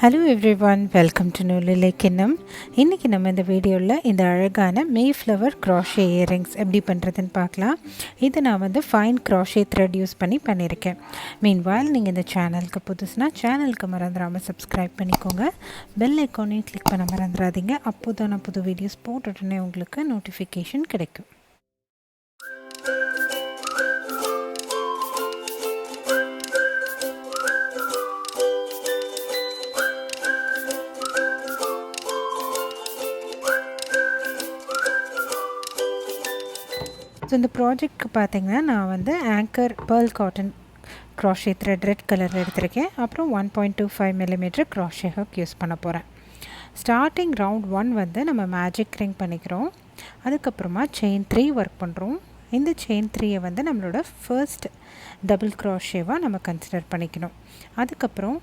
Hello everyone, welcome to நூலிலை கிண்ணம். இன்றைக்கி நம்ம இந்த வீடியோவில் இந்த அழகான மேஃப்ளவர் க்ராஷே இயரிங்ஸ் எப்படி பண்ணுறதுன்னு பார்க்கலாம். இது நான் வந்து ஃபைன் க்ராஷே த்ரெட் யூஸ் பண்ணியிருக்கேன். மீன்வாயில் நீங்கள் இந்த சேனலுக்கு புதுசுனா சேனலுக்கு மறந்துடாமல் சப்ஸ்கிரைப் பண்ணிக்கோங்க. பெல் ஐக்கானையும் கிளிக் பண்ண மறந்துடாதீங்க. அப்போ தான் நான் புது வீடியோஸ் போட்டுட்டோன்னே உங்களுக்கு நோட்டிஃபிகேஷன் கிடைக்கும். ஸோ இந்த ப்ராஜெக்ட்க்கு பார்த்திங்கன்னா நான் வந்து anchor pearl cotton crochet thread red கலரில் எடுத்திருக்கேன். அப்புறம் 1.25 mm க்ராஷே ஹுக் யூஸ் பண்ண போகிறேன். ஸ்டார்டிங் ரவுண்ட் 1 வந்து நம்ம மேஜிக் ரிங் பண்ணிக்கிறோம். அதுக்கப்புறமா செயின் 3 ஒர்க் பண்ணுறோம். இந்த செயின் 3 வந்து நம்மளோட ஃபர்ஸ்ட் டபுள் க்ராஷேவாக நம்ம கன்சிடர் பண்ணிக்கணும். அதுக்கப்புறம்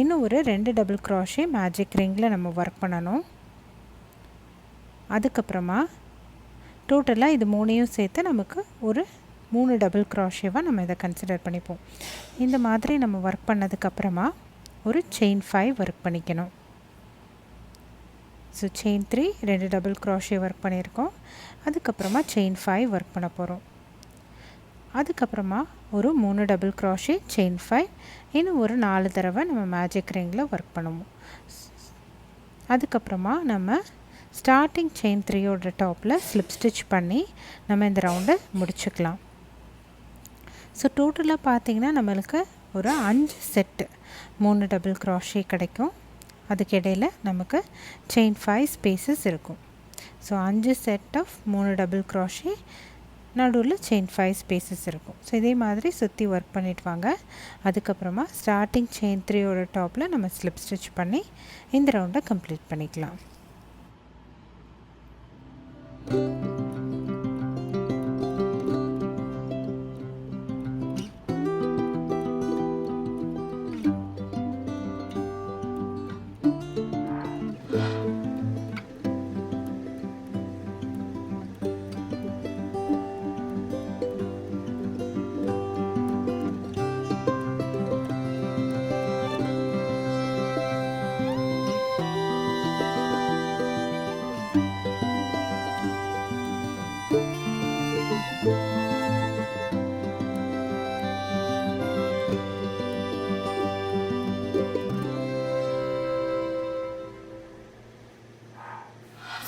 இன்னும் ஒரு 2 டபுள் க்ராஷே மேஜிக் ரிங்கில் நம்ம ஒர்க் பண்ணணும். அதுக்கப்புறமா டோட்டலாக இது 3ஐயும் சேர்த்து நமக்கு ஒரு 3 டபுள் க்ராஷேவாக நம்ம இதை கன்சிடர் பண்ணிப்போம். இந்த மாதிரி நம்ம ஒர்க் பண்ணதுக்கப்புறமா ஒரு செயின் 5 ஒர்க் பண்ணிக்கணும். So chain 3 2 double crochet work பண்ணியிருக்கோம். அதுக்கப்புறமா செயின் 5 ஒர்க் பண்ண போகிறோம். அதுக்கப்புறமா ஒரு 3 டபுள் க்ராஷே செயின் 5 இன்னும் ஒரு 4 தடவை நம்ம மேஜிக் ரிங்கில் ஒர்க் பண்ணுவோம். அதுக்கப்புறமா நம்ம ஸ்டார்டிங் செயின் 3யோட டாப்பில் ஸ்லிப் ஸ்டிச் பண்ணி நம்ம இந்த ரவுண்டை முடிச்சுக்கலாம். ஸோ டோட்டலாக பார்த்திங்கன்னா நம்மளுக்கு ஒரு 5 செட்டு 3 டபுள் க்ராஷே கிடைக்கும். அதுக்கிடையில் நமக்கு செயின் 5 ஸ்பேசஸ் இருக்கும். So 5 set of 3 double crochet, நடுவில் செயின் 5 ஸ்பேசஸ் இருக்கும். ஸோ இதே மாதிரி சுற்றி ஒர்க் பண்ணிட்டு வாங்க. அதுக்கப்புறமா ஸ்டார்டிங் செயின் 3யோட டாப்பில் நம்ம ஸ்லிப் ஸ்டிச் பண்ணி இந்த ரவுண்டை கம்ப்ளீட் பண்ணிக்கலாம்.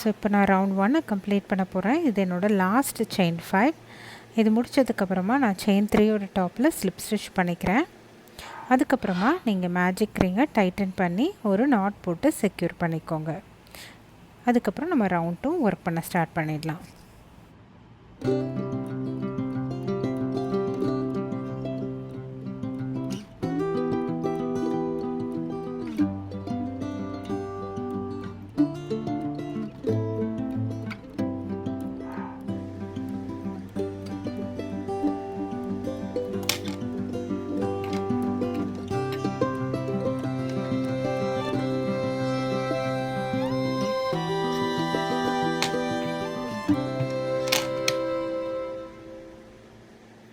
ஸோ இப்போ நான் ரவுண்ட் 1 கம்ப்ளீட் பண்ண போகிறேன். இது என்னோடய லாஸ்ட் செயின் 5. இது முடித்ததுக்கப்புறமா நான் செயின் 3யோட டாப்பில் ஸ்லிப் ஸ்டிச் பண்ணிக்கிறேன். அதுக்கப்புறமா நீங்கள் மேஜிக் ரிங்கை டைட்டன் பண்ணி ஒரு நாட் போட்டு செக்யூர் பண்ணிக்கோங்க. அதுக்கப்புறம் நம்ம ரவுண்ட் 2 ஒர்க் பண்ண ஸ்டார்ட் பண்ணிடலாம்.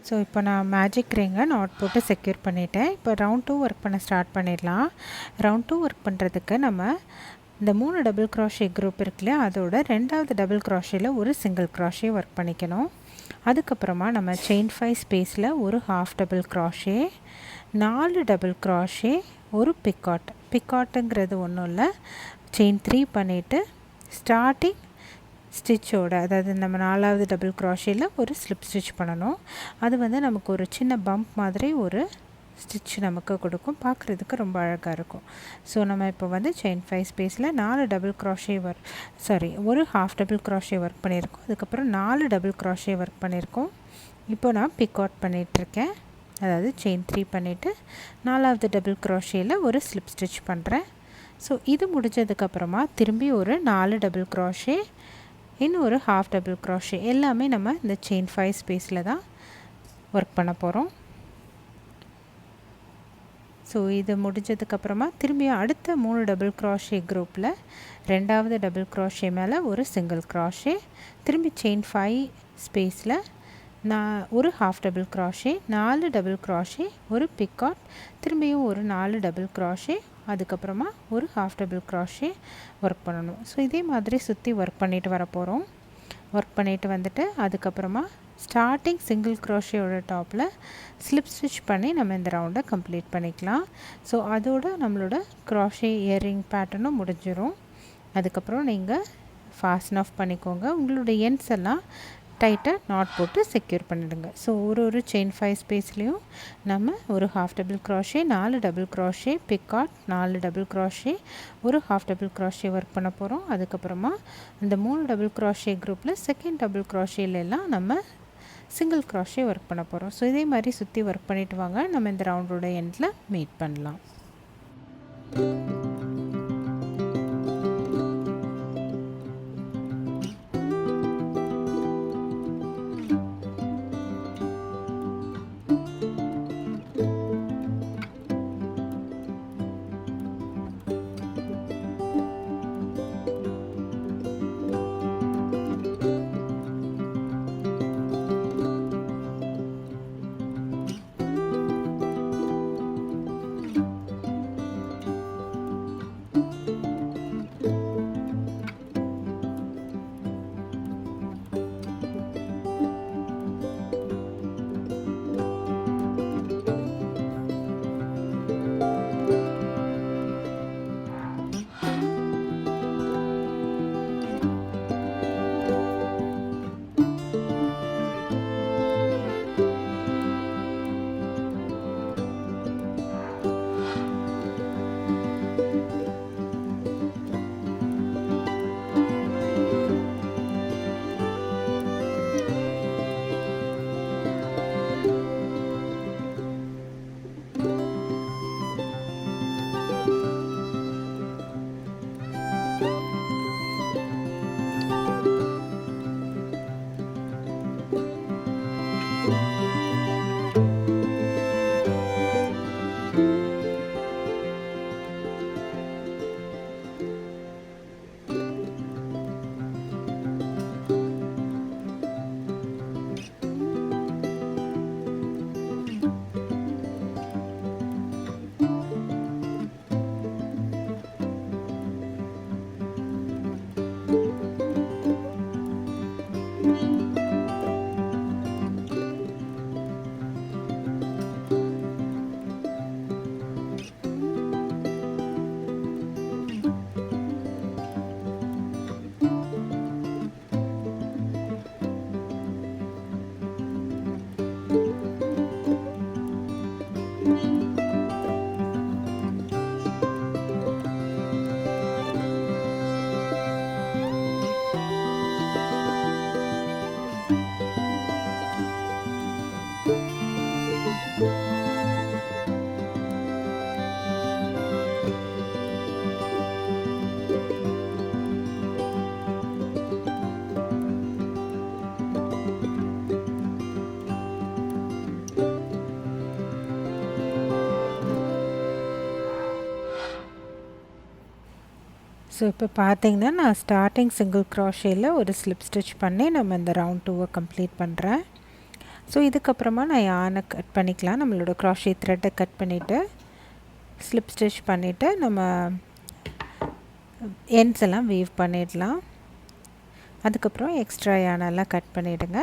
ஸோ இப்போ நான் மேஜிக் ரிங்கை நாட் போட்டு செக்யூர் பண்ணிவிட்டேன். இப்போ ரவுண்ட் 2 ஒர்க் பண்ண ஸ்டார்ட் பண்ணிடலாம். ரவுண்ட் 2 ஒர்க் பண்ணுறதுக்கு நம்ம இந்த 3 டபுள் க்ராஷே குரூப் இருக்குல்லையா, அதோட 2வது டபுள் க்ராஷேயில் ஒரு சிங்கிள் க்ராஷே ஒர்க் பண்ணிக்கணும். அதுக்கப்புறமா நம்ம செயின் 5 ஸ்பேஸில் ஒரு half double crochet, 4 double crochet, ஒரு பிக்காட்டுங்கிறது ஒன்றும் இல்லை, செயின் 3 பண்ணிவிட்டு ஸ்டார்டிங் ஸ்டிச்சோட, அதாவது நம்ம 4வது டபுள் க்ராஷேயில் ஒரு ஸ்லிப் ஸ்டிச் பண்ணணும். அது வந்து நமக்கு ஒரு சின்ன பம்ப் மாதிரி ஒரு ஸ்டிச் நமக்கு கொடுக்கும். பார்க்குறதுக்கு ரொம்ப அழகாக இருக்கும். ஸோ நம்ம இப்போ வந்து செயின் 5 ஸ்பேஸில் 4 டபுள் க்ராஷே ஒரு ஹாஃப் டபுள் க்ராஷே ஒர்க் பண்ணியிருக்கோம். அதுக்கப்புறம் 4 டபுள் க்ராஷே ஒர்க் பண்ணியிருக்கோம். இப்போ நான் பிக்காட் பண்ணிகிட்ருக்கேன். அதாவது செயின் 3 பண்ணிவிட்டு 4வது டபுள் க்ராஷேயில் ஒரு ஸ்லிப் ஸ்டிச் பண்ணுறேன். ஸோ இது முடிஞ்சதுக்கப்புறமா திரும்பி ஒரு 4 டபுள் க்ராஷே, இன்னும் ஒரு ஹாஃப் டபுள் க்ராஷே, எல்லாமே நம்ம இந்த செயின் 5 ஸ்பேஸில் தான் ஒர்க் பண்ண போகிறோம். ஸோ இது முடிஞ்சதுக்கப்புறமா திரும்பி அடுத்த 3 டபுள் க்ராஷே குரூப்பில் 2வது டபுள் க்ராஷே மேலே ஒரு சிங்கிள் க்ராஷே, திரும்பி செயின் 5 ஸ்பேஸில் நான் ஒரு half double crochet, 4 double crochet, ஒரு பிக்காட், திரும்பியும் ஒரு 4 டபுள் க்ராஷே, அதுக்கப்புறமா ஒரு ஹாஃப் டபுள் க்ராஷே ஒர்க் பண்ணணும். ஸோ இதே மாதிரி சுற்றி ஒர்க் பண்ணிட்டு வர போகிறோம். ஒர்க் பண்ணிட்டு வந்துட்டு அதுக்கப்புறமா ஸ்டார்டிங் சிங்கிள் க்ரோஷேயோட டாப்பில் ஸ்லிப் ஸ்டிச் பண்ணி நம்ம இந்த ரவுண்டை கம்ப்ளீட் பண்ணிக்கலாம். ஸோ அதோட நம்மளோட க்ரோஷே இயரிங் பேட்டர்னும் முடிஞ்சிடும். அதுக்கப்புறம் நீங்கள் ஃபாஸ்டன் ஆஃப் பண்ணிக்கோங்க. உங்களோட எண்ட்ஸ் எல்லாம் டைட்டாக நாட் போட்டு செக்யூர் பண்ணிடுங்க. ஸோ ஒரு செயின் 5 ஸ்பேஸ்லேயும் நம்ம ஒரு half double crochet, 4 double crochet, picot, 4 double crochet, ஒரு ஹாஃப் டபுள் க்ராஷே ஒர்க் பண்ண போகிறோம். அதுக்கப்புறமா இந்த 3 டபுள் க்ராஷே குரூப்பில் செகண்ட் டபுள் க்ராஷேலாம் நம்ம சிங்கிள் க்ராஷே ஒர்க் பண்ண போகிறோம். ஸோ இதே மாதிரி சுற்றி ஒர்க் பண்ணிவிட்டு வாங்க. நம்ம இந்த ரவுண்டோட எண்டில் மீட் பண்ணலாம். ஸோ இப்போ பார்த்தீங்கன்னா நான் ஸ்டார்டிங் சிங்கிள் க்ராஷேயில் ஒரு ஸ்லிப் ஸ்டிச் பண்ணி நம்ம இந்த ரவுண்ட் 2 கம்ப்ளீட் பண்ணுறேன். ஸோ இதுக்கப்புறமா நான் யானை கட் பண்ணிக்கலாம். நம்மளோட க்ராஷே த்ரெட்டை கட் பண்ணிவிட்டு ஸ்லிப் ஸ்டிச் பண்ணிவிட்டு நம்ம எண்ட்ஸ் எல்லாம் வீவ் பண்ணிடலாம். அதுக்கப்புறம் எக்ஸ்ட்ரா யானெல்லாம் கட் பண்ணிவிடுங்க.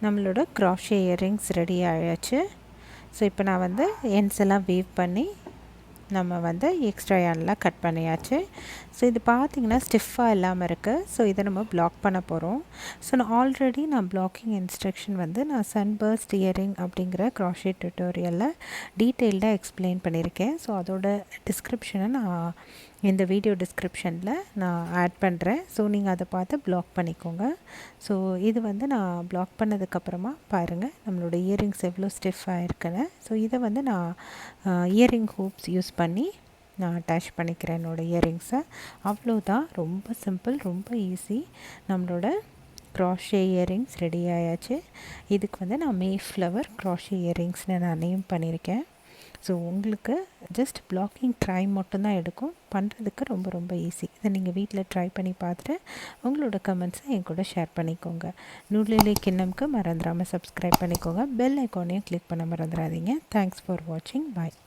நம்மளோட க்ராஷே இயரிங்ஸ் ரெடி ஆகிடுச்சு. ஸோ இப்போ நான் வந்து எண்ட்ஸ் எல்லாம் வீவ் பண்ணி நம்ம வந்து எக்ஸ்ட்ரா யானெல்லாம் கட் பண்ணியாச்சு. ஸோ இது பார்த்திங்கன்னா ஸ்டிஃபாக இல்லாமல் இருக்குது. ஸோ இதை நம்ம பிளாக் பண்ண போகிறோம். ஸோ நான் பிளாக்கிங் இன்ஸ்ட்ரக்ஷன் வந்து நான் சன்பர்ஸ்ட் இயரிங் அப்படிங்கிற க்ராஷே டியூட்டோரியலில் டீட்டெயில்டாக எக்ஸ்பிளைன் பண்ணியிருக்கேன். ஸோ அதோட டிஸ்கிரிப்ஷனை நான் இந்த வீடியோ டிஸ்கிரிப்ஷனில் நான் ஆட் பண்ணுறேன். ஸோ நீங்கள் அதை பார்த்து பிளாக் பண்ணிக்கோங்க. ஸோ இது வந்து நான் பிளாக் பண்ணதுக்கப்புறமா பாருங்கள் நம்மளோட இயரிங்ஸ் எவ்வளோ ஸ்டிஃபாக இருக்குன்னு. ஸோ இதை வந்து நான் இயரிங் ஹூப்ஸ் யூஸ் பண்ணி நான் அட்டாச் பண்ணிக்கிறேன் என்னோடய இயரிங்ஸை. அவ்வளோதான், ரொம்ப சிம்பிள், ரொம்ப ஈஸி. நம்மளோட க்ராஷே இயரிங்ஸ் ரெடி ஆயாச்சு. இதுக்கு வந்து நான் மேஃப்ளவர் க்ராஷே இயரிங்ஸ்னு நான் நேம் பண்ணியிருக்கேன். ஸோ உங்களுக்கு ஜஸ்ட் பிளாக்கிங் டைம் மட்டும்தான் எடுக்கும், பண்ணுறதுக்கு ரொம்ப ரொம்ப ஈஸி. இதை நீங்கள் வீட்டில் ட்ரை பண்ணி பார்த்துட்டு உங்களோட கமெண்ட்ஸை என் கூட ஷேர் பண்ணிக்கோங்க. நூலிலே கிண்ணம்க்கு மறந்துடாமல் சப்ஸ்கிரைப் பண்ணிக்கோங்க. பெல் ஐக்கானையும் கிளிக் பண்ண மறந்துடாதீங்க. தேங்க்ஸ் ஃபார் வாட்சிங். பாய்.